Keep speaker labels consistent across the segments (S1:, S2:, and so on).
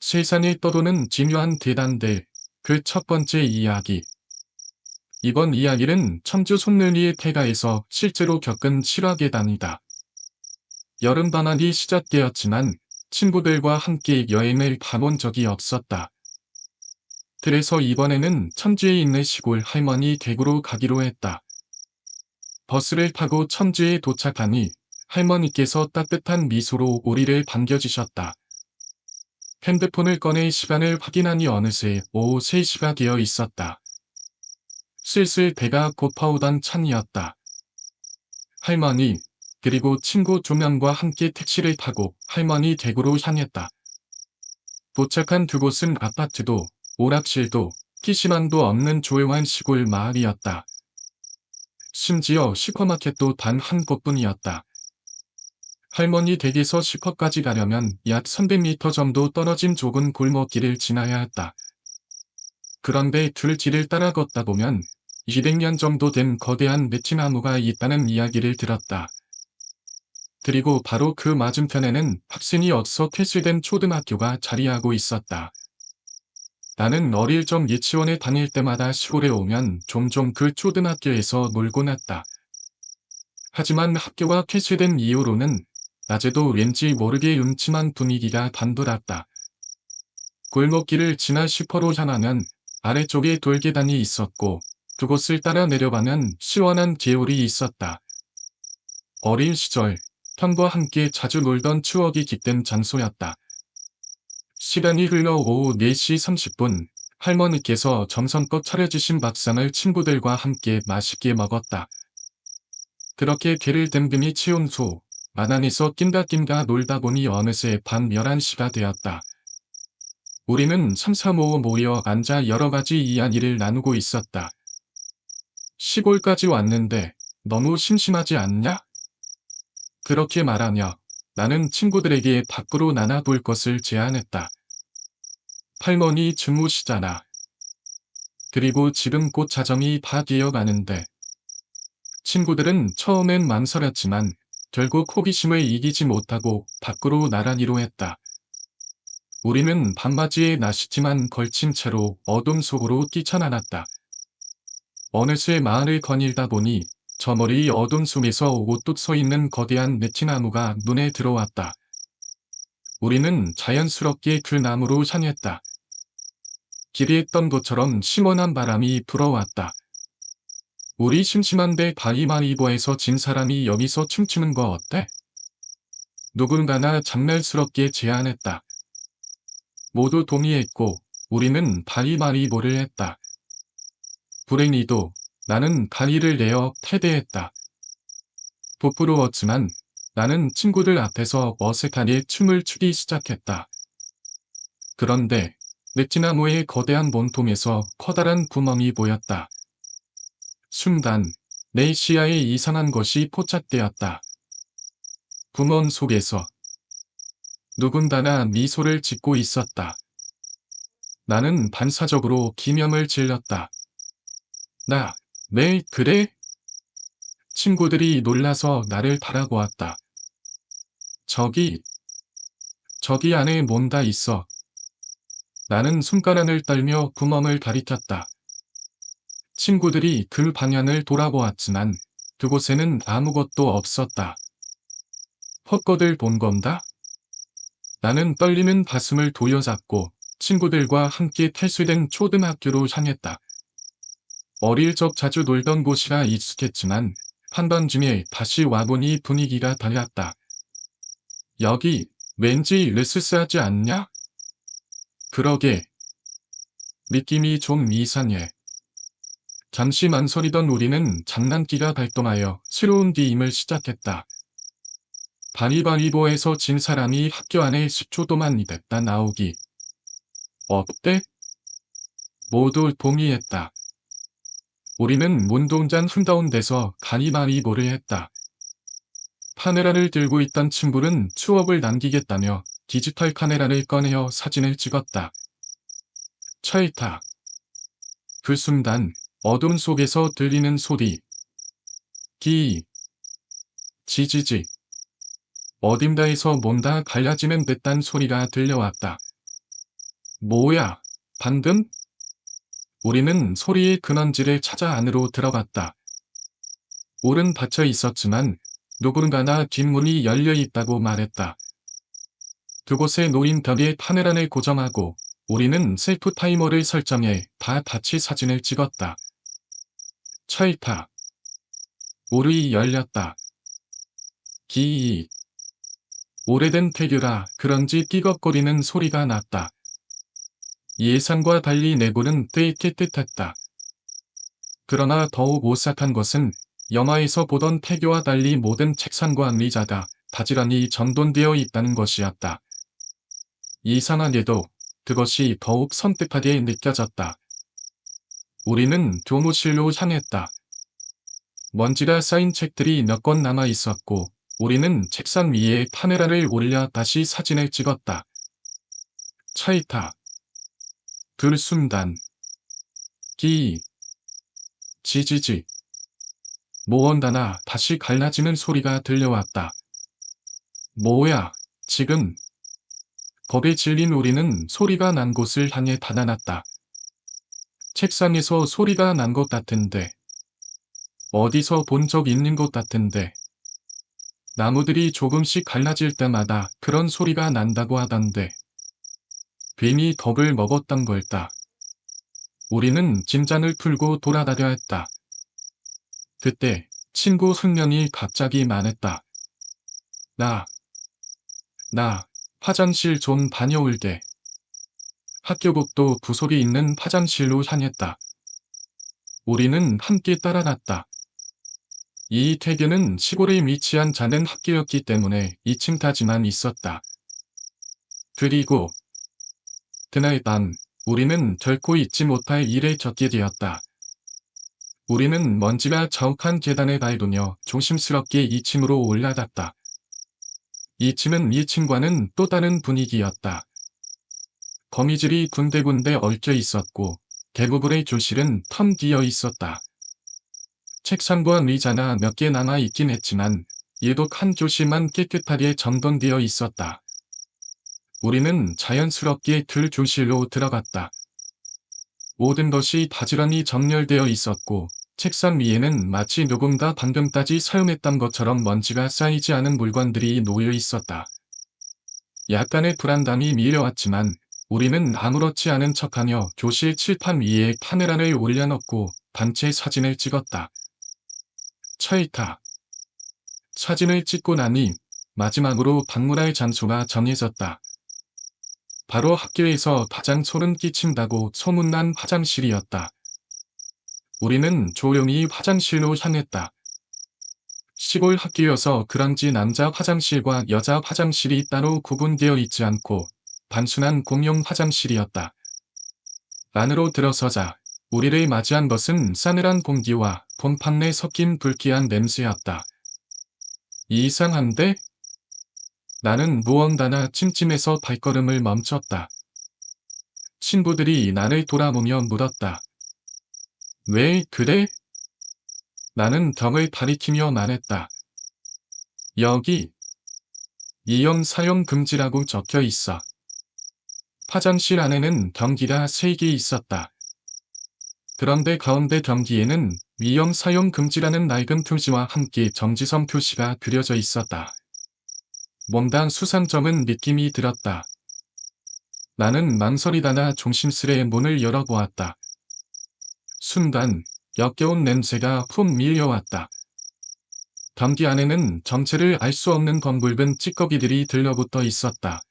S1: 세상에 떠도는 기묘한 대단들, 그 첫 번째 이야기. 이번 이야기는 청주 손늘리의 태가에서 실제로 겪은 실화계단이다. 여름방학이 시작되었지만 친구들과 함께 여행을 가본 적이 없었다. 그래서 이번에는 청주에 있는 시골 할머니 댁으로 가기로 했다. 버스를 타고 청주에 도착하니 할머니께서 따뜻한 미소로 우리를 반겨주셨다. 핸드폰을 꺼내 시간을 확인하니 어느새 오후 3시가 되어 있었다. 슬슬 배가 고파오던 참이었다. 할머니, 그리고 친구 2명과 함께 택시를 타고 할머니 댁으로 향했다. 도착한 그곳은 아파트도 오락실도 PC방도 없는 조용한 시골 마을이었다. 심지어 슈퍼마켓도 단 한 곳뿐이었다. 할머니 댁에서 슈퍼까지 가려면 약 300m 정도 떨어진 좁은 골목길을 지나야 했다. 그런데 들길을 따라 걷다 보면 200년 정도 된 거대한 느티나무가 있다는 이야기를 들었다. 그리고 바로 그 맞은편에는 학생이 없어 폐쇄된 초등학교가 자리하고 있었다. 나는 어릴 적 유치원에 다닐 때마다 시골에 오면 종종 그 초등학교에서 놀곤 했다. 하지만 학교가 폐쇄된 이후로는 낮에도 왠지 모르게 음침한 분위기가 단돌았다. 골목길을 지나 슈퍼로 향하면 아래쪽에 돌계단이 있었고 그곳을 따라 내려가면 시원한 개울이 있었다. 어린 시절 형과 함께 자주 놀던 추억이 깃든 장소였다. 시간이 흘러 오후 4시 30분 할머니께서 정성껏 차려주신 밥상을 친구들과 함께 맛있게 먹었다. 그렇게 배를 든든히 채운 후 안 안에서 낀다낀다 놀다 보니 어느새 밤 11시가 되었다. 우리는 3, 4모 모여 앉아 여러가지 이야기를 나누고 있었다. 시골까지 왔는데 너무 심심하지 않냐? 그렇게 말하며 나는 친구들에게 밖으로 나눠볼 것을 제안했다. 할머니 주무시잖아. 그리고 지금 곧 자정이 다 되어가는데. 친구들은 처음엔 망설였지만 결국 호기심을 이기지 못하고 밖으로 나가기로 했다. 우리는 반바지에 나시티만 걸친 채로 어둠 속으로 뛰쳐나갔다. 어느새 마을을 거닐다 보니 저 멀리 어둠 속에서 우뚝 서 있는 거대한 느티나무가 눈에 들어왔다. 우리는 자연스럽게 그 나무로 향했다. 길에 있던 것처럼 시원한 바람이 불어왔다. 우리 심심한데 바이마이보에서 진 사람이 여기서 춤추는 거 어때? 누군가나 장난스럽게 제안했다. 모두 동의했고 우리는 바이마이보를 했다. 불행히도 나는 다리를 내어 패배했다. 부끄러웠지만 나는 친구들 앞에서 어색하게 춤을 추기 시작했다. 그런데 느티나무의 거대한 몸통에서 커다란 구멍이 보였다. 순간 내 시야에 이상한 것이 포착되었다. 구멍 속에서 누군가가 미소를 짓고 있었다. 나는 반사적으로 기념을 질렀다. 네, 그래? 친구들이 놀라서 나를 바라보았다. 저기 안에 뭔가 있어. 나는 손가락을 떨며 구멍을 가리켰다. 친구들이 그 방향을 돌아보았지만 그곳에는 아무것도 없었다. 헛것을 본 건가? 나는 떨리는 가슴을 도여잡고 친구들과 함께 탈수된 초등학교로 향했다. 어릴 적 자주 놀던 곳이라 익숙했지만 한밤중에 다시 와보니 분위기가 달랐다. 여기 왠지 으스스하지 않냐? 그러게. 느낌이 좀 이상해. 잠시 망설이던 우리는 장난기가 발동하여 새로운 게임을 시작했다. 바리바리보에서 진 사람이 학교 안에 10초 동안 있다 나오기. 어때? 모두 동의했다. 우리는 운동장 한가운데서 가위바위보를 했다. 카메라를 들고 있던 친구는 추억을 남기겠다며 디지털 카메라를 꺼내어 사진을 찍었다. 찰칵. 그 순간 어둠 속에서 들리는 소리. 기. 지지지. 어딘가에서 뭔가 갈라지는 듯한 소리가 들려왔다. 뭐야, 방금? 우리는 소리의 근원지를 찾아 안으로 들어갔다. 문은 닫혀 있었지만 누군가나 뒷문이 열려 있다고 말했다. 그곳에 놓인 벽에 카메라를 고정하고 우리는 셀프 타이머를 설정해 다 같이 사진을 찍었다. 철타. 문이 열렸다. 기이. 오래된 폐교라 그런지 띠걱거리는 소리가 났다. 예상과 달리 내부는 꽤 깨끗했다. 그러나 더욱 오싹한 것은 영화에서 보던 폐교와 달리 모든 책상과 의자가 바지런히 정돈되어 있다는 것이었다. 이상하게도 그것이 더욱 섬뜩하게 느껴졌다. 우리는 교무실로 향했다. 먼지가 쌓인 책들이 몇 권 남아 있었고 우리는 책상 위에 카메라를 올려 다시 사진을 찍었다. 차이타. 그 순간. 기. 지지지. 무언가나 다시 갈라지는 소리가 들려왔다. 뭐야, 지금. 겁에 질린 우리는 소리가 난 곳을 향해 달아났다. 책상에서 소리가 난 것 같은데. 어디서 본 적 있는 것 같은데. 나무들이 조금씩 갈라질 때마다 그런 소리가 난다고 하던데. 괜히 겁을 먹었던 걸까. 우리는 짐잔을 풀고 돌아다녀 했다. 그때 친구 흥명이 갑자기 말했다. 나 화장실 좀 다녀올게. 학교복도 구석에 있는 화장실로 향했다. 우리는 함께 따라갔다. 이 대교는 시골에 위치한 작은 학교였기 때문에 2층까지만 있었다. 그리고 그날 밤 우리는 결코 잊지 못할 일을 겪게 되었다. 우리는 먼지가 자욱한 계단을 밟으며 조심스럽게 2층으로 올라갔다. 2층은 1층과는 또 다른 분위기였다. 거미줄이 군데군데 얽혀 있었고 대부분의 교실은 텅 비어 있었다. 책상과 의자가 몇 개 남아 있긴 했지만 유독 한 교실만 깨끗하게 정돈되어 있었다. 우리는 자연스럽게 그 교실로 들어갔다. 모든 것이 바지런히 정렬되어 있었고 책상 위에는 마치 누군가 방금까지 사용했던 것처럼 먼지가 쌓이지 않은 물건들이 놓여 있었다. 약간의 불안감이 밀려왔지만 우리는 아무렇지 않은 척하며 교실 칠판 위에 카메라를 올려놓고 단체 사진을 찍었다. 차이타. 사진을 찍고 나니 마지막으로 방문할 장소가 정해졌다. 바로 학교에서 가장 소름 끼친다고 소문난 화장실이었다. 우리는 조용히 화장실로 향했다. 시골 학교여서 그런지 남자 화장실과 여자 화장실이 따로 구분되어 있지 않고 단순한 공용 화장실이었다. 안으로 들어서자 우리를 맞이한 것은 싸늘한 공기와 곰팡내 섞인 불쾌한 냄새였다. 이상한데? 나는 무언가나 찜찜해서 발걸음을 멈췄다. 친구들이 나를 돌아보며 물었다. 왜 그래? 나는 벽을 가리키며 말했다. 여기 이용 사용 금지라고 적혀 있어. 화장실 안에는 변기가 3개 있었다. 그런데 가운데 변기에는 위험 사용 금지라는 낡은 표시와 함께 정지선 표시가 그려져 있었다. 뭔가 수상쩍은 느낌이 들었다. 나는 망설이다가 조심스레 문을 열어보았다. 순간 역겨운 냄새가 푹 밀려왔다. 변기 안에는 정체를 알 수 없는 검붉은 찌꺼기들이 들러붙어 있었다.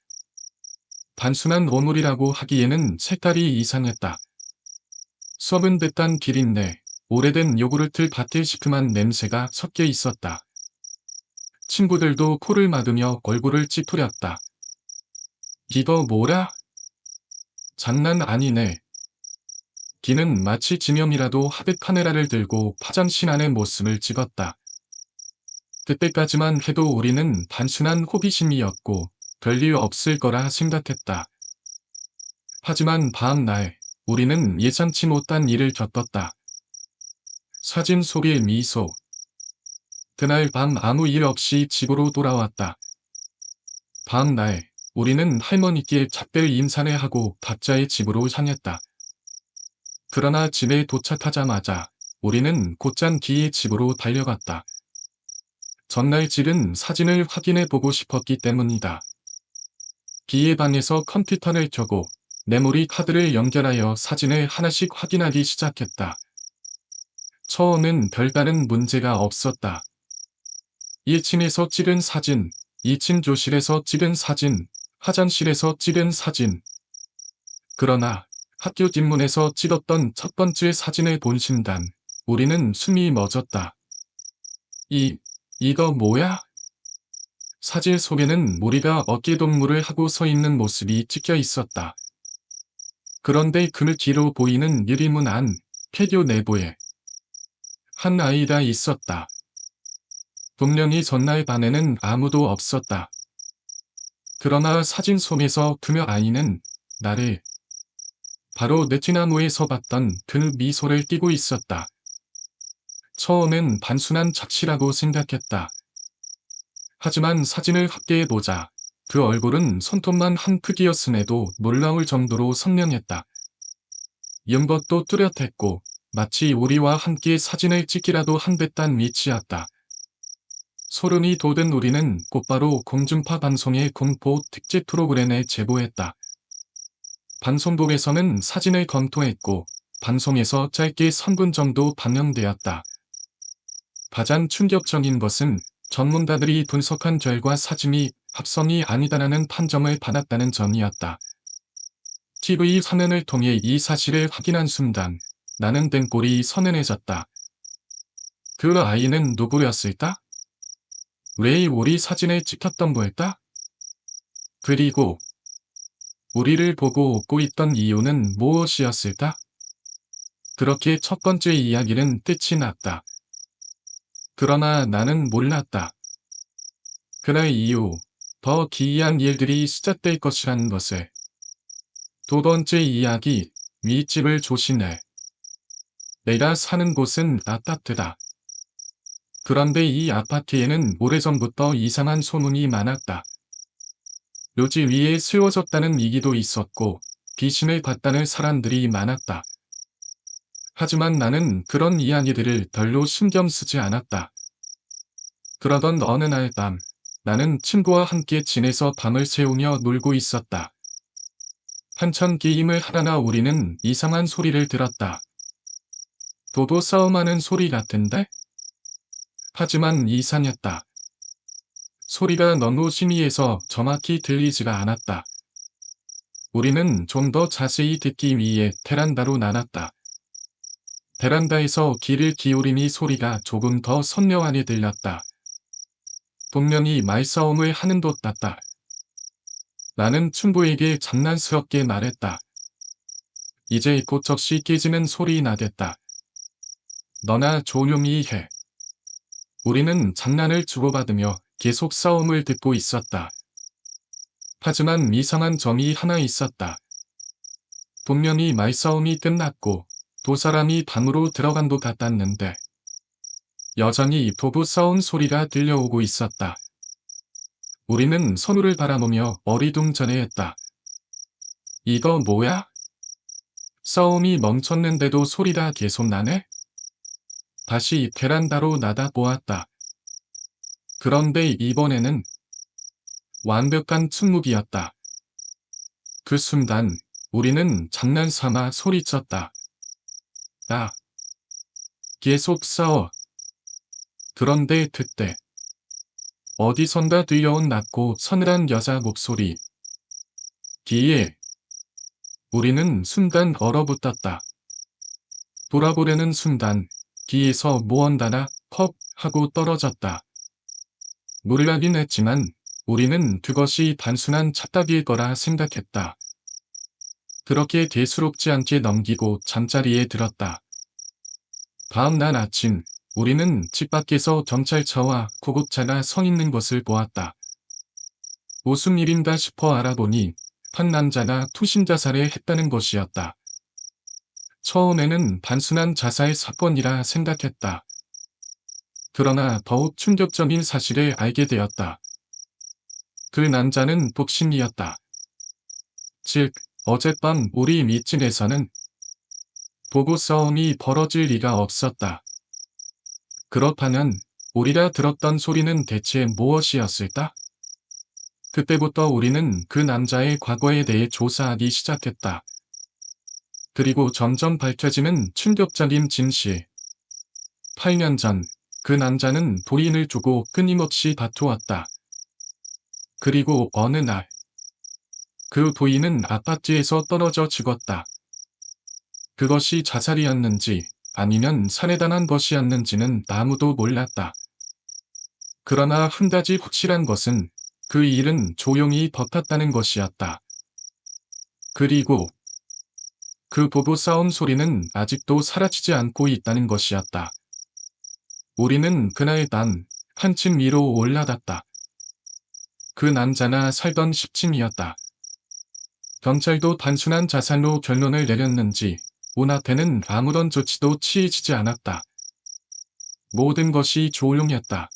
S1: 단순한 오물이라고 하기에는 색깔이 이상했다. 썩은 듯한 비린내, 오래된 요구르트 밭의 시큼한 냄새가 섞여 있었다. 친구들도 코를 막으며 얼굴을 찌푸렸다. 이거 뭐라? 장난 아니네. 기는 마치 지명이라도 하듯 카메라를 들고 화장실 안의 모습을 찍었다. 그때까지만 해도 우리는 단순한 호기심이었고 별일 없을 거라 생각했다. 하지만 다음날 우리는 예상치 못한 일을 겪었다. 사진 속의 미소. 그날 밤 아무 일 없이 집으로 돌아왔다. 다음날 우리는 할머니께 작별 인사를 하고 각자의 집으로 향했다. 그러나 집에 도착하자마자 우리는 곧장 기의 집으로 달려갔다. 전날 찍은 사진을 확인해 보고 싶었기 때문이다. 기의 방에서 컴퓨터를 켜고 메모리 카드를 연결하여 사진을 하나씩 확인하기 시작했다. 처음엔 별다른 문제가 없었다. 1층에서 찍은 사진, 2층 교실에서 찍은 사진, 화장실에서 찍은 사진. 그러나 학교 뒷문에서 찍었던 첫 번째 사진을 본 순간 우리는 숨이 멎었다. 이거 뭐야? 사진 속에는 우리가 어깨동무를 하고 서 있는 모습이 찍혀 있었다. 그런데 그 뒤로 보이는 유리문 안, 폐교 내부에 한 아이가 있었다. 분명히 전날 밤에는 아무도 없었다. 그러나 사진 속에서 그녀 아이는 나를 바로 느티나무에서 봤던 그 미소를 띠고 있었다. 처음엔 단순한 착시라고 생각했다. 하지만 사진을 합계해보자 그 얼굴은 손톱만 한 크기였음에도 놀라울 정도로 선명했다. 연것도 뚜렷했고 마치 우리와 함께 사진을 찍기라도 한 듯한 위치였다. 소름이 돋은 우리는 곧바로 공중파 방송의 공포 특집 프로그램에 제보했다. 방송국에서는 사진을 검토했고 방송에서 짧게 3분 정도 방영되었다. 가장 충격적인 것은 전문가들이 분석한 결과 사진이 합성이 아니다라는 판정을 받았다는 점이었다. TV 화면을 통해 이 사실을 확인한 순간 나는 등골이 서늘해졌다. 그 아이는 누구였을까? 왜 우리 사진을 찍혔던 걸까? 그리고 우리를 보고 웃고 있던 이유는 무엇이었을까? 그렇게 첫 번째 이야기는 끝이 났다. 그러나 나는 몰랐다. 그날 이후 더 기이한 일들이 시작될 것이라는 것을. 두 번째 이야기, 윗집을 조심해. 내가 사는 곳은 아파트다. 그런데 이 아파트에는 오래전부터 이상한 소문이 많았다. 묘지 위에 세워졌다는 얘기도 있었고 귀신을 봤다는 사람들이 많았다. 하지만 나는 그런 이야기들을 별로 신경 쓰지 않았다. 그러던 어느 날 밤, 나는 친구와 함께 진에서 밤을 새우며 놀고 있었다. 한참 게임을 하다가 우리는 이상한 소리를 들었다. 도도 싸움하는 소리 같은데? 하지만 이상했다. 소리가 너무 희미해서 정확히 들리지가 않았다. 우리는 좀 더 자세히 듣기 위해 베란다로 나갔다. 베란다에서 귀를 기울이니 소리가 조금 더 선명하게 들렸다. 분명히 말싸움을 하는 것 같다. 나는 친구에게 장난스럽게 말했다. 이제 곧 적시 깨지는 소리 나겠다. 너나 조용히 해. 우리는 장난을 주고받으며 계속 싸움을 듣고 있었다. 하지만 이상한 점이 하나 있었다. 분명히 말싸움이 끝났고 두 사람이 방으로 들어간 것 같았는데 여전히 부부 싸움 소리가 들려오고 있었다. 우리는 서로를 바라보며 어리둥절해했다. 이거 뭐야? 싸움이 멈췄는데도 소리가 계속 나네? 다시 베란다로 나가 보았다. 그런데 이번에는 완벽한 침묵이었다. 그 순간 우리는 장난삼아 소리쳤다. 계속 싸워. 그런데 그때 어디선가 들려온 낮고 서늘한 여자 목소리. 기에. 우리는 순간 얼어붙었다. 돌아보려는 순간 기에서 무언가가 퍽 하고 떨어졌다. 놀라긴 했지만 우리는 그것이 단순한 착각일 거라 생각했다. 그렇게 대수롭지 않게 넘기고 잠자리에 들었다. 다음 날 아침 우리는 집 밖에서 경찰차와 구급차가 서 있는 것을 보았다. 무슨 일인가 싶어 알아보니 한 남자가 투신자살을 했다는 것이었다. 처음에는 단순한 자살 사건이라 생각했다. 그러나 더욱 충격적인 사실을 알게 되었다. 그 남자는 독신이었다. 즉, 어젯밤 우리 밑집에서는 부부 싸움이 벌어질 리가 없었다. 그렇다면 우리가 들었던 소리는 대체 무엇이었을까? 그때부터 우리는 그 남자의 과거에 대해 조사하기 시작했다. 그리고 점점 밝혀지는 충격적인 진실. 8년 전, 그 남자는 부인을 두고 끊임없이 다투었다. 그리고 어느 날, 그 부인은 아파트에서 떨어져 죽었다. 그것이 자살이었는지 아니면 살해당한 것이었는지는 아무도 몰랐다. 그러나 한 가지 확실한 것은 그 일은 조용히 버텼다는 것이었다. 그리고 그 부부 싸움 소리는 아직도 사라지지 않고 있다는 것이었다. 우리는 그날 밤 한층 위로 올라갔다. 그 남자나 살던 10층이었다. 경찰도 단순한 자살로 결론을 내렸는지 문 앞에는 아무런 조치도 취해지지 않았다. 모든 것이 조용했다.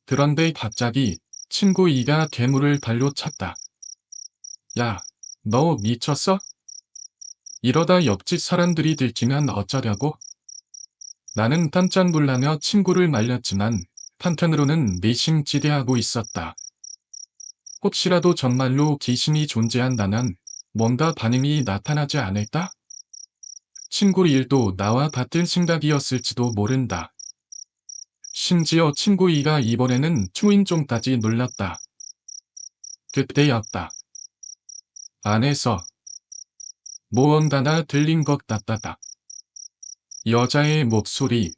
S1: 그런데 갑자기 친구 이가 괴물을 발로 찼다. 야, 너 미쳤어? 이러다 옆집 사람들이 들키면 어쩌려고? 나는 깜짝 놀라며 친구를 말렸지만 한편으로는 내심지대하고 있었다. 혹시라도 정말로 귀신이 존재한다면 뭔가 반응이 나타나지 않을까? 친구 일도 나와 같은 생각이었을지도 모른다. 심지어 친구 이가 이번에는 초인종까지 눌렀다. 그때였다. 안에서 무언가가 들린 것 같았다. 여자의 목소리.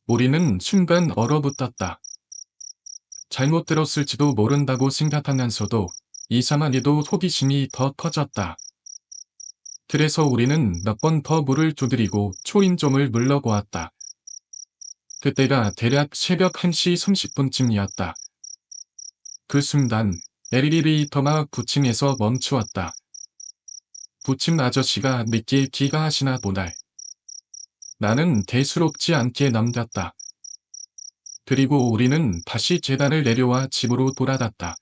S1: 우리는 순간 얼어붙었다. 잘못 들었을지도 모른다고 생각하면서도 이상하게도 호기심이 더 커졌다. 그래서 우리는 몇 번 더 문을 두드리고 초인종을 눌러보았다. 그때가 대략 새벽 1시 30분쯤이었다. 그 순간 엘리베이터가 9층에서 멈추었다. 부침 아저씨가 늦게 귀가하시나 보다. 나는 대수롭지 않게 넘겼다. 그리고 우리는 다시 계단을 내려와 집으로 돌아갔다.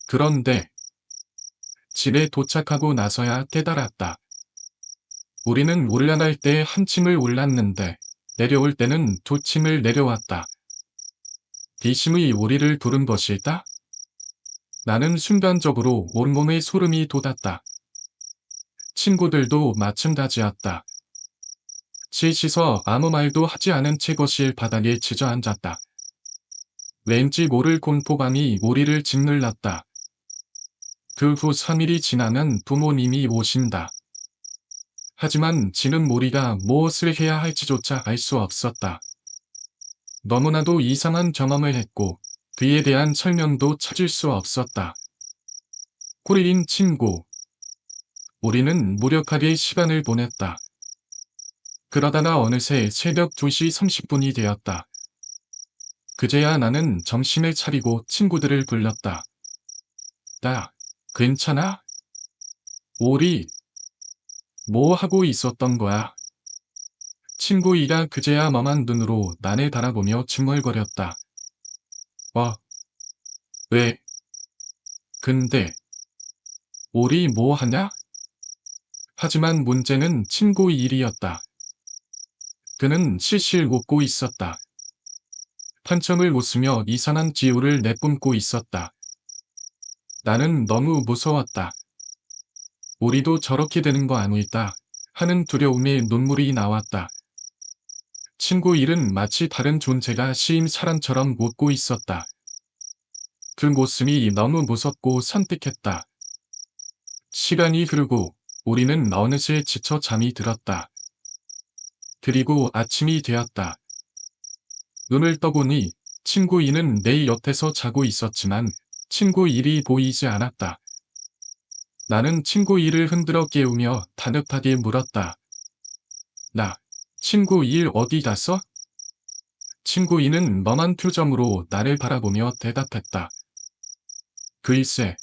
S1: 그런데 집에 도착하고 나서야 깨달았다. 우리는 올라갈 때 한 층을 올랐는데 내려올 때는 2층을 내려왔다. 귀신이 우리를 부른 것일까? 나는 순간적으로 온몸에 소름이 돋았다. 친구들도 마찬가지였다. 셋이서 아무 말도 하지 않은 채 거실 바닥에 주저앉았다. 왠지 모를 공포감이 우리를 짓눌렀다. 그 후 3일이 지나면 부모님이 오신다. 하지만 지금 우리가 무엇을 해야 할지조차 알 수 없었다. 너무나도 이상한 경험을 했고 그에 대한 설명도 찾을 수 없었다. 코리인 친구. 우리는 무력하게 시간을 보냈다. 그러다가 어느새 새벽 2시 30분이 되었다. 그제야 나는 정신을 차리고 친구들을 불렀다. 나, 괜찮아? 우리, 뭐 하고 있었던 거야? 친구 이가 그제야 멍한 눈으로 나를 바라보며 중얼거렸다. 왜? 근데, 우리 뭐 하냐? 하지만 문제는 친구 일이었다. 그는 실실 웃고 있었다. 한참을 웃으며 이상한 기우를 내뿜고 있었다. 나는 너무 무서웠다. 우리도 저렇게 되는 거 아닐까 하는 두려움에 눈물이 나왔다. 친구 일은 마치 다른 존재가 시인 사람처럼 웃고 있었다. 그 모습이 너무 무섭고 선택했다. 시간이 흐르고 우리는 어느새 지쳐 잠이 들었다. 그리고 아침이 되었다. 눈을 떠보니 친구 이는 내 옆에서 자고 있었지만 친구 일이 보이지 않았다. 나는 친구 일을 흔들어 깨우며 다급하게 물었다. 친구 일 어디 갔어? 친구 이는 멍한 표정으로 나를 바라보며 대답했다. 글쎄,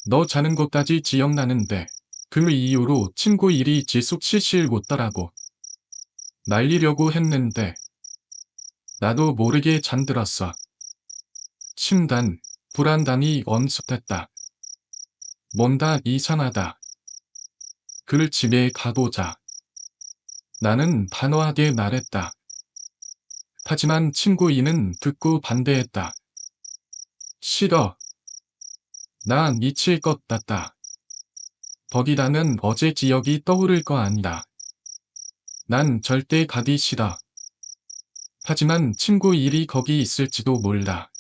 S1: 너 자는 것까지 기억나는데 그 이후로 친구 일이 지속 실실 웃더라고. 날리려고 했는데 나도 모르게 잠들었어. 심단, 불안감이 엄습했다. 뭔가 이상하다. 그 집에 가보자. 나는 단호하게 말했다. 하지만 친구 이는 듣고 반대했다. 싫어. 나 미칠 것 같다. 거기다는 어제 기억이 떠오를 거 아니다. 난 절대 가기 싫어. 하지만 친구 일이 거기 있을지도 몰라.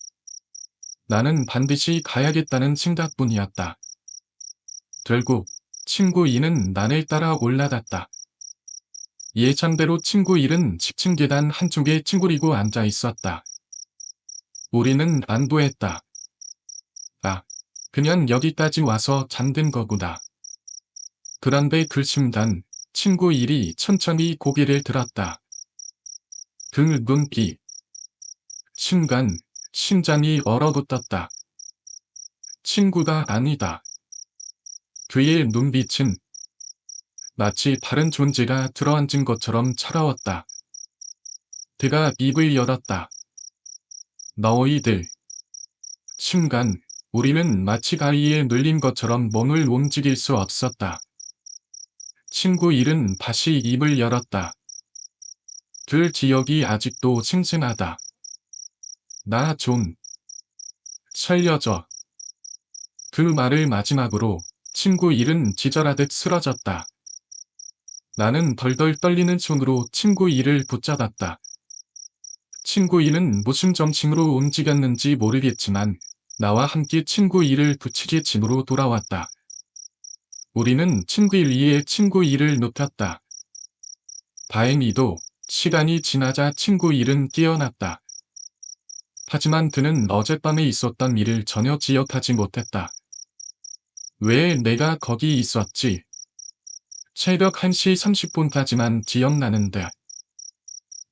S1: 나는 반드시 가야겠다는 생각뿐이었다. 결국 친구 이는 나를 따라 올라갔다. 예상대로 친구 일은 10층 계단 한쪽에 찡그리고 앉아 있었다. 우리는 안도했다. 아, 그냥 여기까지 와서 잠든 거구나. 그런데 그 순간 친구 일이 천천히 고개를 들었다. 그 눈빛. 순간 심장이 얼어붙었다. 친구가 아니다. 그의 눈빛은 마치 다른 존재가 들어앉은 것처럼 차가웠다. 그가 입을 열었다. 너희들. 순간 우리는 마치 가위에 눌린 것처럼 몸을 움직일 수 없었다. 친구 일은 다시 입을 열었다. 그 기억이 아직도 생생하다. 나 좀 살려줘. 그 말을 마지막으로 친구 일은 기절하듯 쓰러졌다. 나는 덜덜 떨리는 손으로 친구 일을 붙잡았다. 친구 일은 무슨 정신으로 움직였는지 모르겠지만 나와 함께 친구 일을 붙이게 집으로 돌아왔다. 우리는 친구 일 위에 친구 일을 눕혔다. 다행히도 시간이 지나자 친구 일은 깨어났다. 하지만 그는 어젯밤에 있었던 일을 전혀 기억하지 못했다. 왜 내가 거기 있었지? 새벽 1시 30분까지만 기억나는데.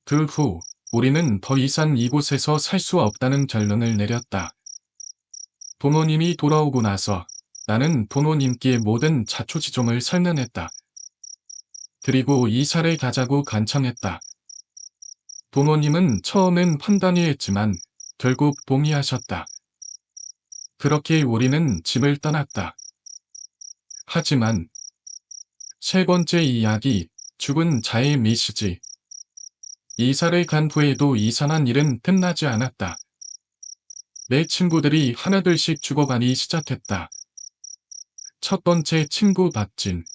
S1: 그 후 우리는 더 이상 이곳에서 살 수 없다는 결론을 내렸다. 부모님이 돌아오고 나서 나는 부모님께 모든 자초지종을 설명했다. 그리고 이사를 가자고 간청했다. 부모님은 처음엔 판단이했지만 결국 동의하셨다. 그렇게 우리는 집을 떠났다. 하지만 세 번째 이야기, 죽은 자의 메시지. 이사를 간 후에도 이상한 일은 끝나지 않았다. 내 친구들이 하나둘씩 죽어가기 시작했다. 첫 번째 친구 박진.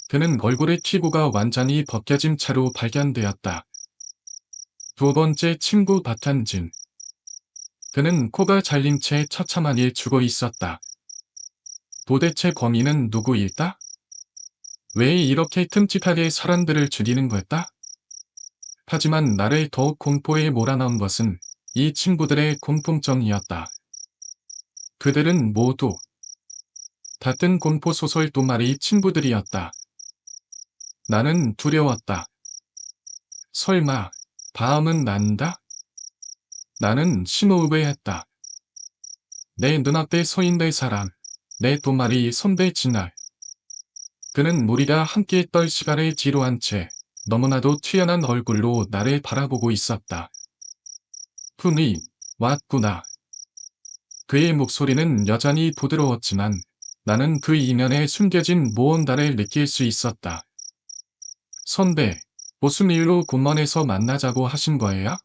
S1: 그는 얼굴의 피부가 완전히 벗겨진 채로 발견되었다. 두 번째 친구 박한진. 그는 코가 잘린 채 처참하게 죽어 있었다. 도대체 범인은 누구일까? 왜 이렇게 끔찍하게 사람들을 죽이는 걸까? 하지만 나를 더욱 공포에 몰아넣은 것은 이 친구들의 공통점이었다. 그들은 모두 같은 공포소설 두 마리 친구들이었다. 나는 두려웠다. 설마 다음은 난다? 나는 심호흡을 했다. 내 눈앞에 서 있는 사람, 내 두 마리 선배 진알. 그는 우리가 함께 떨 시간을 지루한 채 너무나도 튀어난 얼굴로 나를 바라보고 있었다. 푼이 왔구나. 그의 목소리는 여전히 부드러웠지만 나는 그 이면에 숨겨진 무언가를 느낄 수 있었다. 선배, 무슨 일로 군만에서 만나자고 하신 거예요?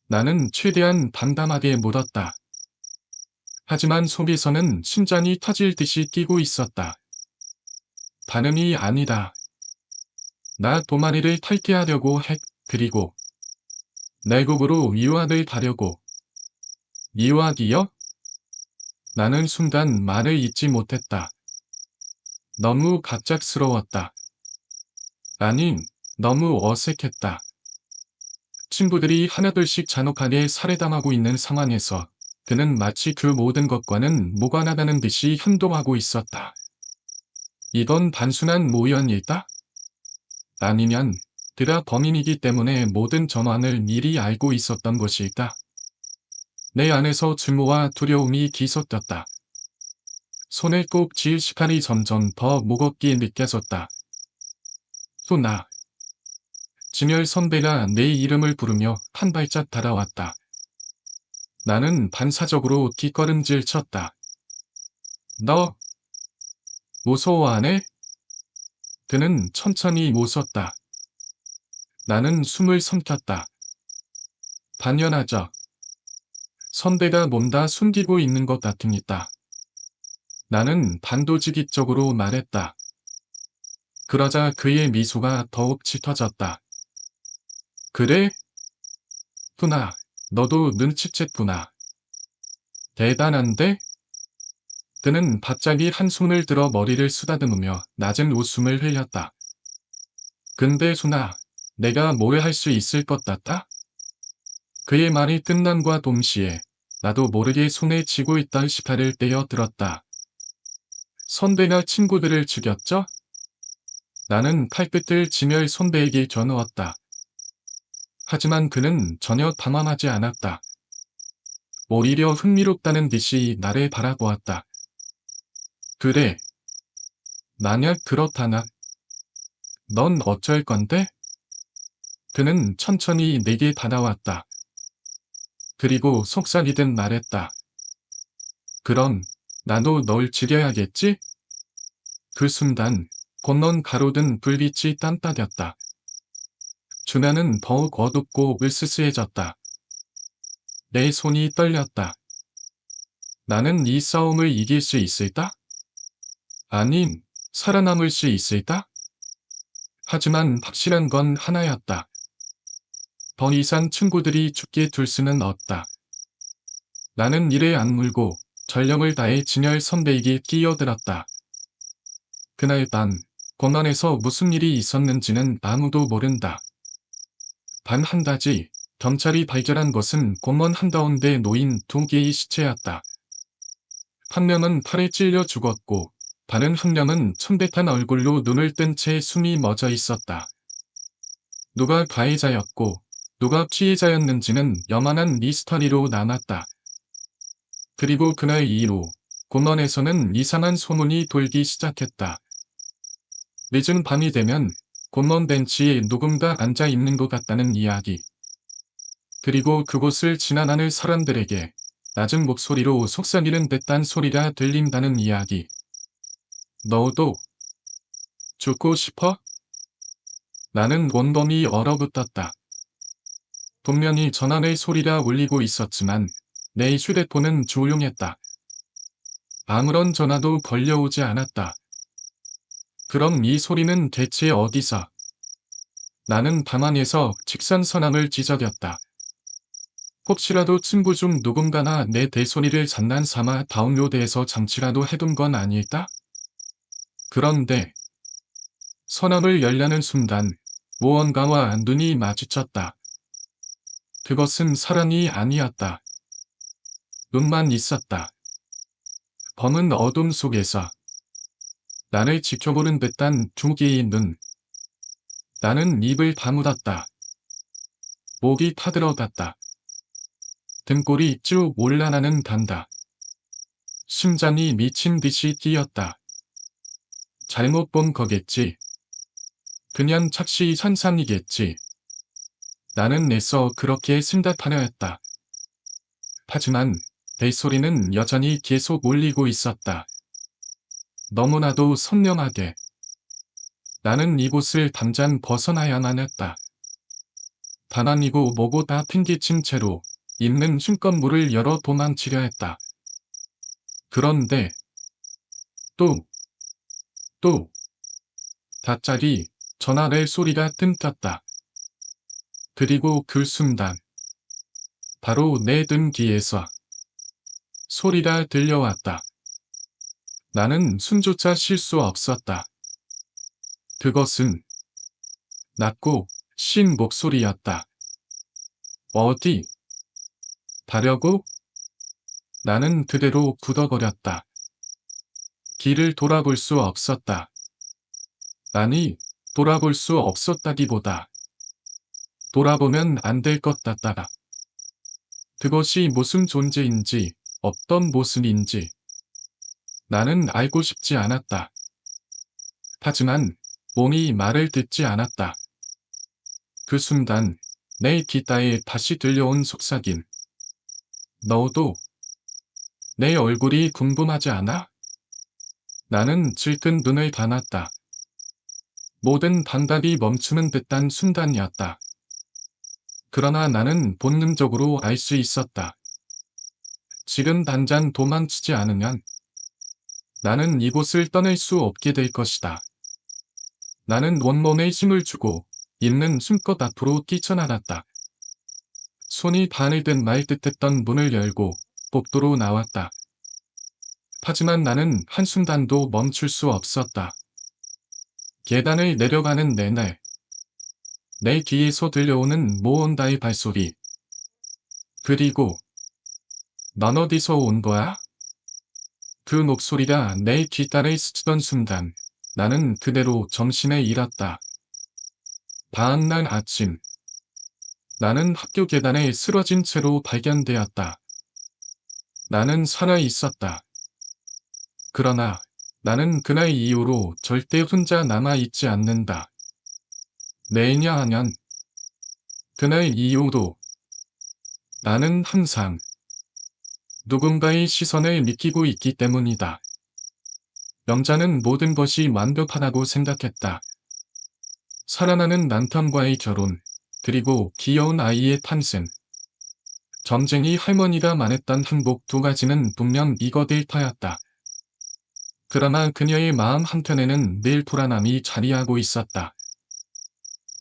S1: 나는 최대한 담담하게 물었다. 하지만 속에서는 심장이 터질 듯이 뛰고 있었다. 반응이 아니다. 나 도마리를 탈퇴하려고 했, 그리고 내국으로 유학을 가려고. 유학이요? 나는 순간 말을 잇지 못했다. 너무 갑작스러웠다. 아님, 너무 어색했다. 친구들이 하나둘씩 잔혹하게 살해당하고 있는 상황에서 그는 마치 그 모든 것과는 무관하다는 듯이 행동하고 있었다. 이건 단순한 우연일까? 아니면 그가 범인이기 때문에 모든 전환을 미리 알고 있었던 것일까? 내 안에서 증오와 두려움이 뒤섞였다. 손에 꼭 쥐을 시간이 점점 더 무겁게 느껴졌다. 또 나. 진열 선배가 내 이름을 부르며 한 발짝 다가왔다. 나는 반사적으로 뒷걸음질 쳤다. 너 무서워하네? 그는 천천히 웃었다. 나는 숨을 삼켰다. 당연하죠. 선배가 뭔가 숨기고 있는 것 같으니까. 나는 단도직입적으로 말했다. 그러자 그의 미소가 더욱 짙어졌다. 그래? 구나. 너도 눈치챘구나. 대단한데? 그는 갑자기 한 손을 들어 머리를 쓰다듬으며 낮은 웃음을 흘렸다. 근데 순아, 내가 뭘 할 수 있을 것 같아? 그의 말이 끝남과 동시에 나도 모르게 손에 쥐고 있던 시카를 떼어 들었다. 선배가 친구들을 죽였죠? 나는 칼끝을 지멸 선배에게 겨누었다. 하지만 그는 전혀 당황하지 않았다. 오히려 흥미롭다는 듯이 나를 바라보았다. 그래. 만약 그렇다나 넌 어쩔 건데? 그는 천천히 내게 다가왔다. 그리고 속삭이듯 말했다. 그럼 나도 널 죽여야겠지? 그 순간 건넌 가로등 불빛이 딴따렸다. 주변은 더욱 어둡고 으스스해졌다. 내 손이 떨렸다. 나는 이 싸움을 이길 수 있을까? 아님, 살아남을 수 있을까? 하지만 확실한 건 하나였다. 더 이상 친구들이 죽게 둘 수는 없다. 나는 이를 악물고 전력을 다해 진열 선배에게 끼어들었다. 그날 밤, 공원에서 무슨 일이 있었는지는 아무도 모른다. 단 한 가지, 경찰이 발견한 것은 공원 한가운데 놓인 두 개의 시체였다. 한 명은 팔에 찔려 죽었고, 다른 한 명은 천백한 얼굴로 눈을 뜬 채 숨이 멎어 있었다. 누가 가해자였고, 누가 피해자였는지는 여만한 미스터리로 남았다. 그리고 그날 이후, 공원에서는 이상한 소문이 돌기 시작했다. 늦은 밤이 되면 공원 벤치에 누군가 앉아 있는 것 같다는 이야기. 그리고 그곳을 지나가는 사람들에게 낮은 목소리로 속삭이는 듯한 소리가 들린다는 이야기. 너도 죽고 싶어? 나는 원범이 얼어붙었다. 분명히 전화의 소리가 울리고 있었지만 내 휴대폰은 조용했다. 아무런 전화도 걸려오지 않았다. 그럼 이 소리는 대체 어디서? 나는 방안에서 직선선암을 지저귀었다. 혹시라도 친구 중 누군가나 내 대소리를 장난삼아 다운로드해서 잠시라도 해둔 건 아닐까? 그런데 선암을 열려는 순간 무언가와 눈이 마주쳤다. 그것은 사랑이 아니었다. 눈만 있었다. 검은 어둠 속에서 나를 지켜보는 듯한 두 개의 눈. 나는 입을 다물었다. 목이 타들어갔다. 등골이 쭉 올라나는 단다. 심장이 미친 듯이 뛰었다. 잘못 본 거겠지. 그냥 착시 현상이겠지. 나는 애써 그렇게 생각하려 했다. 하지만 벨소리는 여전히 계속 울리고 있었다. 너무나도 선명하게. 나는 이곳을 당장 벗어나야만 했다. 가난이고 뭐고 다 튕기친 채로 있는 흉건물을 열어 도망치려 했다. 그런데 또 갑자기 전화벨 소리가 뜸떴다. 그리고 그 순간 바로 내 등 뒤에서 소리가 들려왔다. 나는 숨조차 쉴 수 없었다. 그것은 낮고 쉰 목소리였다. 어디 가려고? 나는 그대로 굳어버렸다. 길을 돌아볼 수 없었다. 아니, 돌아볼 수 없었다기보다 돌아보면 안 될 것 같다. 그것이 무슨 존재인지, 어떤 모습인지 나는 알고 싶지 않았다. 하지만 몸이 말을 듣지 않았다. 그 순간 내 귓가에 다시 들려온 속삭임. 너도 내 얼굴이 궁금하지 않아? 나는 질끈 눈을 감았다. 모든 반답이 멈추는 듯한 순간이었다. 그러나 나는 본능적으로 알 수 있었다. 지금 당장 도망치지 않으면 나는 이곳을 떠날 수 없게 될 것이다. 나는 온몸에 힘을 주고 있는 숨껏 앞으로 뛰쳐나갔다. 손이 반을 든 말 듯했던 문을 열고 복도로 나왔다. 하지만 나는 한순간도 멈출 수 없었다. 계단을 내려가는 내내 내 귀에서 들려오는 모온다의 발소리. 그리고 넌 어디서 온 거야? 그 목소리가 내 뒷다리를 스치던 순간 나는 그대로 정신을 잃었다. 다음날 아침 나는 학교 계단에 쓰러진 채로 발견되었다. 나는 살아 있었다. 그러나 나는 그날 이후로 절대 혼자 남아있지 않는다. 내냐하면 그날 이후로 나는 항상 누군가의 시선을 느끼고 있기 때문이다. 명자는 모든 것이 완벽하다고 생각했다. 살아나는 남편과의 결혼, 그리고 귀여운 아이의 탄생. 점쟁이 할머니가 말했던 행복 두 가지는 분명 이것일 터였다. 그러나 그녀의 마음 한켠에는 늘 불안함이 자리하고 있었다.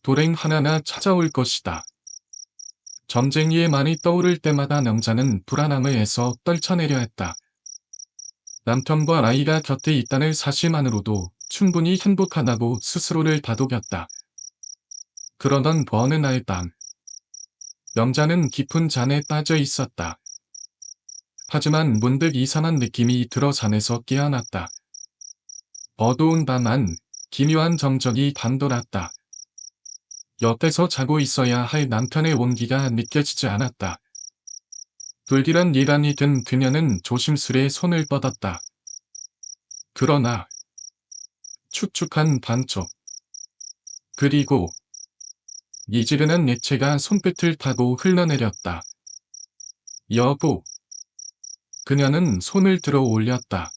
S1: 불행 하나나 찾아올 것이다. 점쟁이의 말이 떠오를 때마다 명자는 불안함을 애써 떨쳐내려 했다. 남편과 아이가 곁에 있다는 사실만으로도 충분히 행복하다고 스스로를 다독였다. 그러던 어느 날 밤, 명자는 깊은 잠에 빠져 있었다. 하지만 문득 이상한 느낌이 들어 잠에서 깨어났다. 어두운 밤 안 기묘한 정적이 감돌았다. 옆에서 자고 있어야 할 남편의 온기가 느껴지지 않았다. 불길한 예감이 든 그녀는 조심스레 손을 뻗었다. 그러나 축축한 반쪽, 그리고 이지르는 액체가 손끝을 타고 흘러내렸다. 여보. 그녀는 손을 들어 올렸다.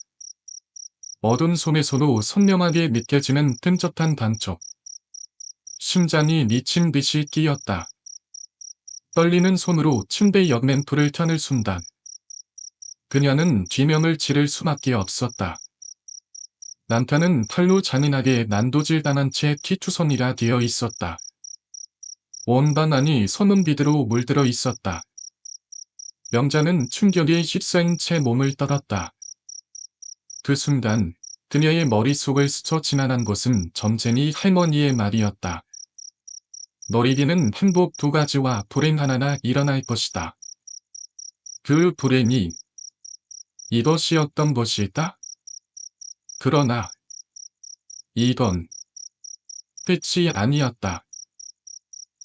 S1: 어두운 손에서도 선명하게 느껴지는 끈적한 반쪽. 심장이 미친 듯이 뛰었다. 떨리는 손으로 침대 옆 램프를 켜는 순간 그녀는 뒤명을 치를 수밖에 없었다. 남편은 칼로 잔인하게 난도질당한 채 티투선이라 되어 있었다. 온 방 안이 소문비드로 물들어 있었다. 명자는 충격에 휩싸인 채 몸을 떨었다. 그 순간 그녀의 머릿속을 스쳐 지나간 것은 점쟁이 할머니의 말이었다. 너에게는 행복 두 가지와 불행 하나나 일어날 것이다. 그 불행이 이것이었던 것이다. 그러나 이건 끝이 아니었다.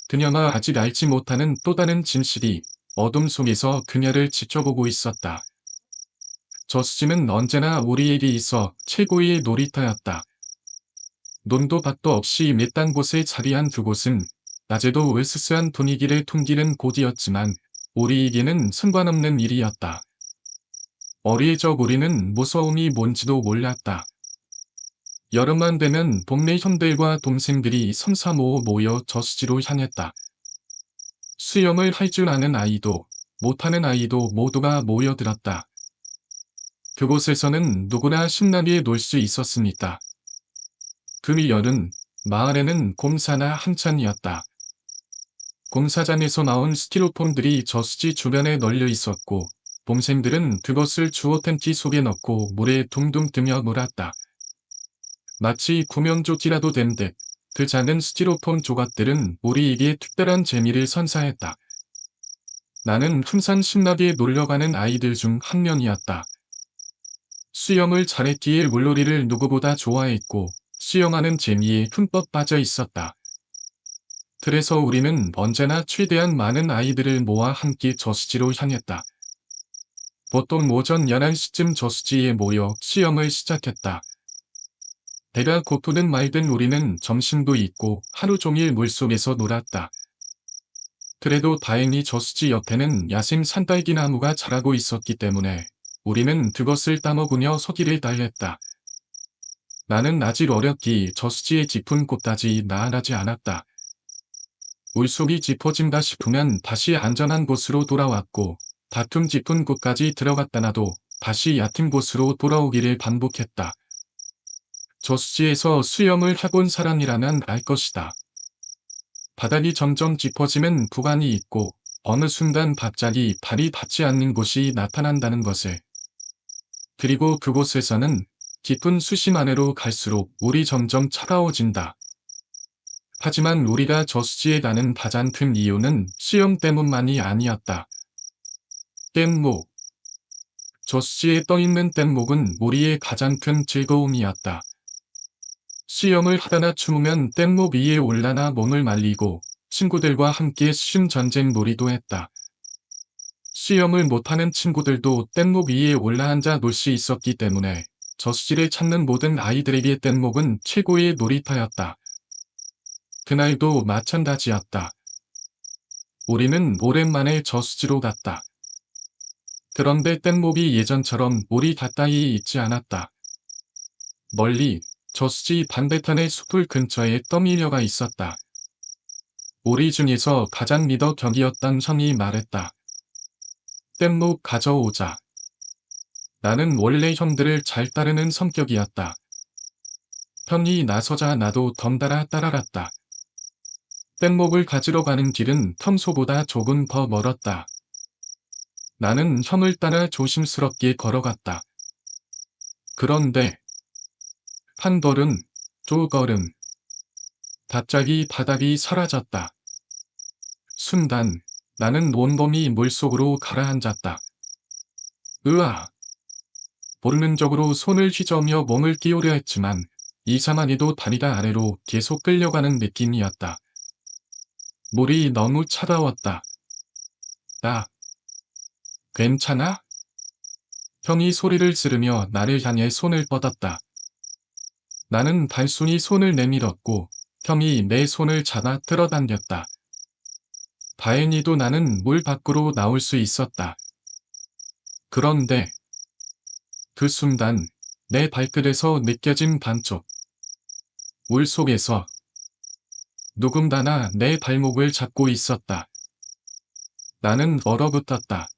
S1: 그녀가 아직 알지 못하는 또 다른 진실이 어둠 속에서 그녀를 지켜보고 있었다. 저수지는 언제나 우리에게 있어 최고의 놀이터였다. 논도 밭도 없이 밀당 곳에 자리한 그곳은 낮에도 으스스한 분위기를 풍기는 곳이었지만 우리에게는 상관없는 일이었다. 어릴 적 우리는 무서움이 뭔지도 몰랐다. 여름만 되면 동네 형들과 동생들이 삼삼오오 모여 저수지로 향했다. 수영을 할 줄 아는 아이도 못하는 아이도 모두가 모여들었다. 그곳에서는 누구나 신나게 놀 수 있었습니다. 그 여름 마을에는 공사나 한창이었다. 공사장에서 나온 스티로폼들이 저수지 주변에 널려 있었고 동생들은 그것을 주워 텐키 속에 넣고 물에 둥둥 뜨며 놀았다. 마치 구명조끼라도 된 듯 그 작은 스티로폼 조각들은 우리에게 특별한 재미를 선사했다. 나는 항상 신나게 놀려가는 아이들 중 한 명이었다. 수영을 잘했기에 물놀이를 누구보다 좋아했고 수영하는 재미에 흠뻑 빠져 있었다. 그래서 우리는 언제나 최대한 많은 아이들을 모아 함께 저수지로 향했다. 보통 오전 11시쯤 저수지에 모여 수영을 시작했다. 배가 고프든 말든 우리는 점심도 잊고 하루 종일 물속에서 놀았다. 그래도 다행히 저수지 옆에는 야생 산딸기 나무가 자라고 있었기 때문에 우리는 그것을 따먹으며 서기를 달랬다. 나는 아직 어렸기 저수지의 짚은 꽃까지 나아나지 않았다. 물속이 짚어진다 싶으면 다시 안전한 곳으로 돌아왔고 다툼 짚은 곳까지 들어갔다 나도 다시 얕은 곳으로 돌아오기를 반복했다. 저수지에서 수영을 해본 사람이라면 알 것이다. 바닥이 점점 짚어지는 구간이 있고 어느 순간 갑자기 발이 닿지 않는 곳이 나타난다는 것을. 그리고 그곳에서는 깊은 수심 안으로 갈수록 물이 점점 차가워진다. 하지만 우리가 저수지에 가는 가장 큰 이유는 수영 때문만이 아니었다. 뗏목. 저수지에 떠있는 뗏목은 우리의 가장 큰 즐거움이었다. 수영을 하다나 추우면 뗏목 위에 올라나 몸을 말리고 친구들과 함께 수중 전쟁 놀이도 했다. 수영을 못하는 친구들도 뗏목 위에 올라앉아 놀 수 있었기 때문에 저수지를 찾는 모든 아이들에게 뗏목은 최고의 놀이터였다. 그날도 마찬가지였다. 우리는 오랜만에 저수지로 갔다. 그런데 뗏목이 예전처럼 물이 가까이 있지 않았다. 멀리 저수지 반대편의 숲을 근처에 떠밀려가 있었다. 우리 중에서 가장 리더 격이었던 형이 말했다. 뗏목 가져오자. 나는 원래 형들을 잘 따르는 성격이었다. 형이 나서자 나도 덩달아 따라갔다. 뗏목을 가지러 가는 길은 평소보다 조금 더 멀었다. 나는 형을 따라 조심스럽게 걸어갔다. 그런데 한 걸음, 두 걸음. 갑자기 바닥이 사라졌다. 순간 나는 온몸이 물속으로 가라앉았다. 으아! 본능적으로 손을 휘저으며 몸을 끼우려 했지만 이상하게도 다리가 아래로 계속 끌려가는 느낌이었다. 물이 너무 차가웠다. 나, 괜찮아? 형이 소리를 지르며 나를 향해 손을 뻗었다. 나는 단순히 손을 내밀었고 형이 내 손을 잡아 끌어당겼다. 다행히도 나는 물 밖으로 나올 수 있었다. 그런데 그 순간 내 발끝에서 느껴진 반쪽. 물 속에서 누군가가 내 발목을 잡고 있었다. 나는 얼어붙었다.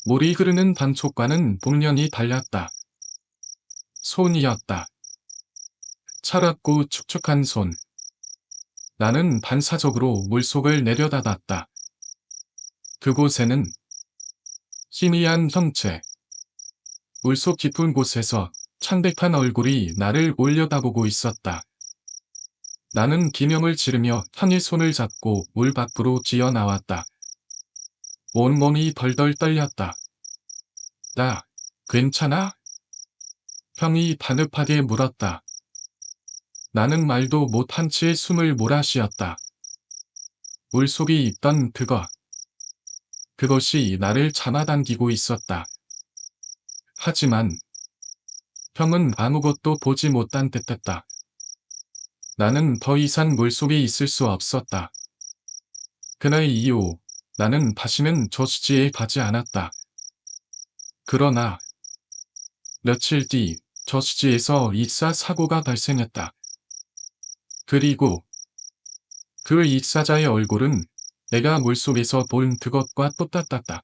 S1: 물이 흐르는 반쪽과는 복면이 달랐다. 손이었다. 차갑고 축축한 손. 나는 반사적으로 물속을 내려다봤다. 그곳에는 희미한 형체. 물속 깊은 곳에서 창백한 얼굴이 나를 올려다보고 있었다. 나는 기명을 지르며 형의 손을 잡고 물 밖으로 기어나왔다. 온몸이 덜덜 떨렸다. 나, 괜찮아? 형이 다급하게 물었다. 나는 말도 못한 채 숨을 몰아쉬었다. 물속에 있던 그것이 나를 잡아당기고 있었다. 하지만 형은 아무것도 보지 못한 듯했다. 나는 더 이상 물속에 있을 수 없었다. 그날 이후 나는 다시는 저수지에 가지 않았다. 그러나 며칠 뒤 저수지에서 익사 사고가 발생했다. 그리고 그 익사자의 얼굴은 내가 물속에서 본 그것과 똑같았다.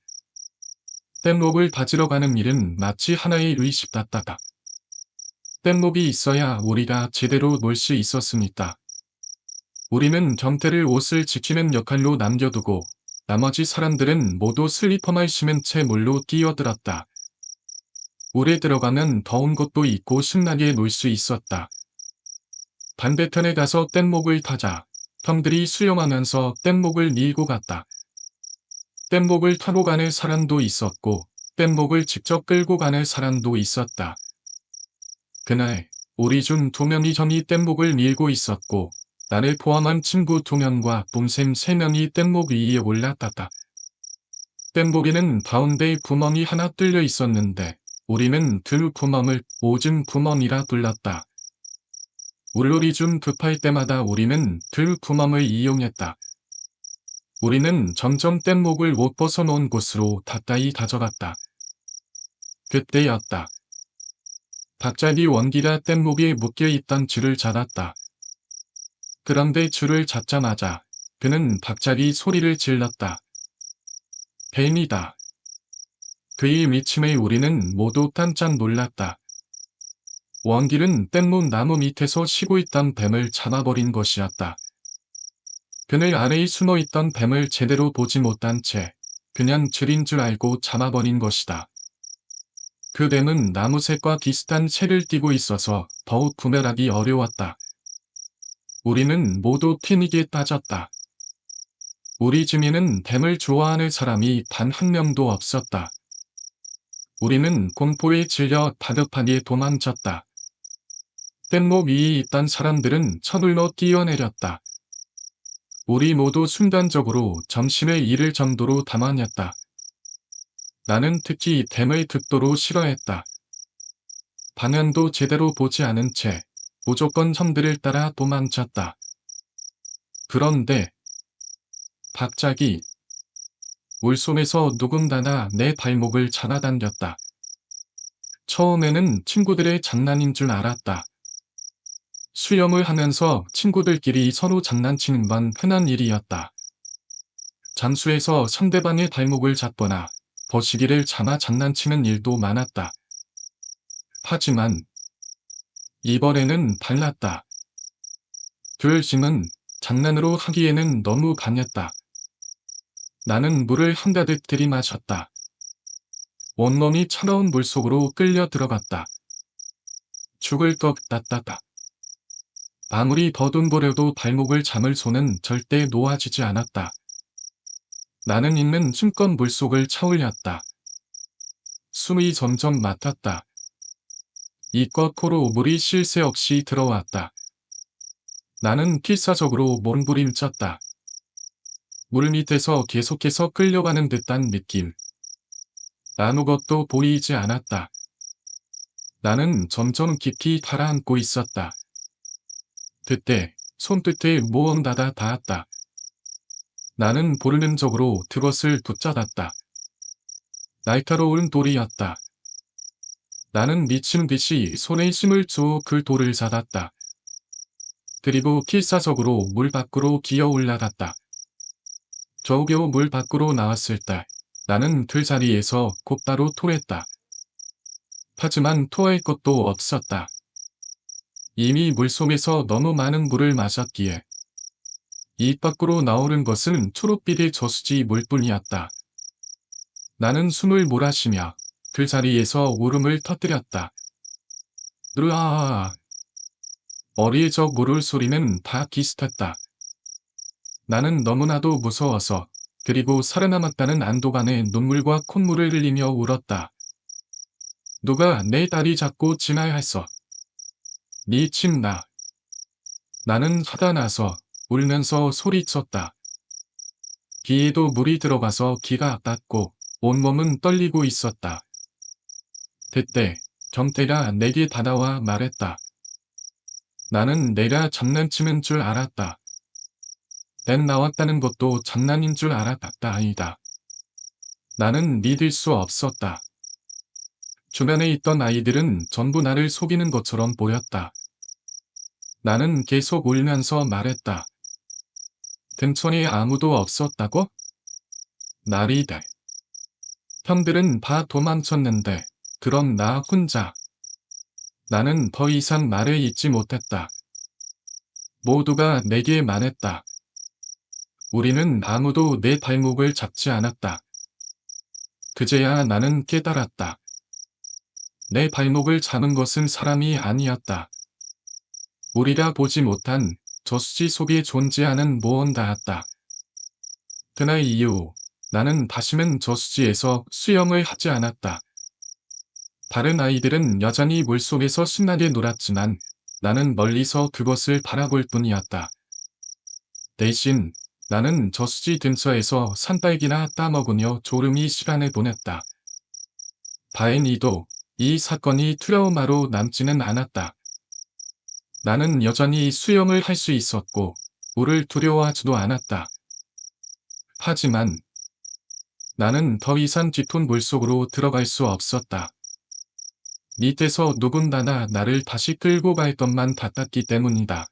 S1: 뗏목을 다지러 가는 일은 마치 하나의 의식 같았다. 뗏목이 있어야 우리가 제대로 놀 수 있었으니까. 우리는 경태를 옷을 지키는 역할로 남겨두고 나머지 사람들은 모두 슬리퍼만 신은 채 물로 뛰어들었다. 물에 들어가면 더운 곳도 있고 신나게 놀 수 있었다. 반대편에 가서 뗏목을 타자 형들이 수영하면서 뗏목을 밀고 갔다. 뗏목을 타고 가는 사람도 있었고 뗏목을 직접 끌고 가는 사람도 있었다. 그날 우리 중 2명이 형이 뗏목을 밀고 있었고 나를 포함한 친구 2명과 동생 3명이 뗏목 위에 올라탔다. 뗏목에는 가운데 구멍이 하나 뚫려 있었는데 우리는 그 구멍을 오줌 구멍이라 불렀다. 물놀이 좀 급할 때마다 우리는 그 구멍을 이용했다. 우리는 점점 뗏목을 못 벗어놓은 곳으로 가까이 다져갔다. 그때였다. 갑자기 원기가 뗏목에 묶여있던 줄을 잡았다. 그런데 줄을 잡자마자 그는 갑자기 소리를 질렀다. 뱀이다. 그의 미침에 우리는 모두 깜짝 놀랐다. 원길은 뗏목 나무 밑에서 쉬고 있던 뱀을 잡아버린 것이었다. 그늘 아래에 숨어있던 뱀을 제대로 보지 못한 채 그냥 줄인 줄 알고 잡아버린 것이다. 그 뱀은 나무새과 비슷한 새를 띠고 있어서 더욱 구별하기 어려웠다. 우리는 모두 패닉에 빠졌다. 우리 주위에는 뱀을 좋아하는 사람이 단 한 명도 없었다. 우리는 공포에 질려 다급하게 도망쳤다. 뗏목 위에 있던 사람들은 서둘러 뛰어내렸다. 우리 모두 순간적으로 정신을 잃을 정도로 당황했다. 나는 특히 뱀을 극도로 싫어했다. 방향도 제대로 보지 않은 채 무조건 형들을 따라 도망쳤다. 그런데 갑자기 물속에서 누군가가 내 발목을 잡아당겼다. 처음에는 친구들의 장난인 줄 알았다. 수영을 하면서 친구들끼리 서로 장난치는 건 흔한 일이었다. 잠수해서 상대방의 발목을 잡거나 거시기를 잡아 장난치는 일도 많았다. 하지만 이번에는 달랐다. 그 힘은 장난으로 하기에는 너무 강했다. 나는 물을 한가득 들이마셨다. 온몸이 차가운 물속으로 끌려 들어갔다. 죽을 것 같았다. 아무리 더듬보려도 발목을 잡을 손은 절대 놓아지지 않았다. 나는 있는 숨껏 물속을 차올렸다. 숨이 점점 막혔다. 이껏 코로 물이 쉴 새 없이 들어왔다. 나는 필사적으로 몸부림쳤다. 물 밑에서 계속해서 끌려가는 듯한 느낌. 아무것도 보이지 않았다. 나는 점점 깊이 가라앉고 있었다. 그때 손끝에 무언가가 닿았다. 나는 본능적으로 그것을 붙잡았다. 날카로운 돌이었다. 나는 미친 듯이 손에 힘을 주어 그 돌을 잡았다. 그리고 필사적으로 물 밖으로 기어 올라갔다. 겨우겨우 물 밖으로 나왔을 때 나는 그 자리에서 곧바로 토했다. 하지만 토할 것도 없었다. 이미 물속에서 너무 많은 물을 마셨기에 입 밖으로 나오는 것은 초록빛의 저수지 물뿐이었다. 나는 숨을 몰아쉬며 그 자리에서 울음을 터뜨렸다. 으아. 어리에져 물을 소리는 다 비슷했다. 나는 너무나도 무서워서 그리고 살아남았다는 안도감에 눈물과 콧물을 흘리며 울었다. 누가 내 다리 잡고 지나야 했어. 미친나. 나는 화가 나서 울면서 소리쳤다. 귀에도 물이 들어가서 귀가 아팠고 온몸은 떨리고 있었다. 그때 경태가 내게 다가와 말했다. 나는 내가 장난치는 줄 알았다. 뱀 나왔다는 것도 장난인 줄 알았다. 아니다. 나는 믿을 수 없었다. 주변에 있던 아이들은 전부 나를 속이는 것처럼 보였다. 나는 계속 울면서 말했다. 근처에 아무도 없었다고? 날이 돼. 형들은 다 도망쳤는데 그럼 나 혼자. 나는 더 이상 말을 잇지 못했다. 모두가 내게 말했다. 우리는 아무도 내 발목을 잡지 않았다. 그제야 나는 깨달았다. 내 발목을 잡은 것은 사람이 아니었다. 우리가 보지 못한 저수지 속에 존재하는 무언가였다. 그날 이후 나는 다시는 저수지에서 수영을 하지 않았다. 다른 아이들은 여전히 물속에서 신나게 놀았지만 나는 멀리서 그것을 바라볼 뿐이었다. 대신 나는 저수지 근처에서 산딸기나 따먹으며 조름이 시간을 보냈다. 다행히도 이 사건이 트라우마로 남지는 않았다. 나는 여전히 수영을 할 수 있었고 물을 두려워하지도 않았다. 하지만 나는 더 이상 짙은 물속으로 들어갈 수 없었다. 밑에서 누군가가 나를 다시 끌고 갈 것만 같았기 때문이다.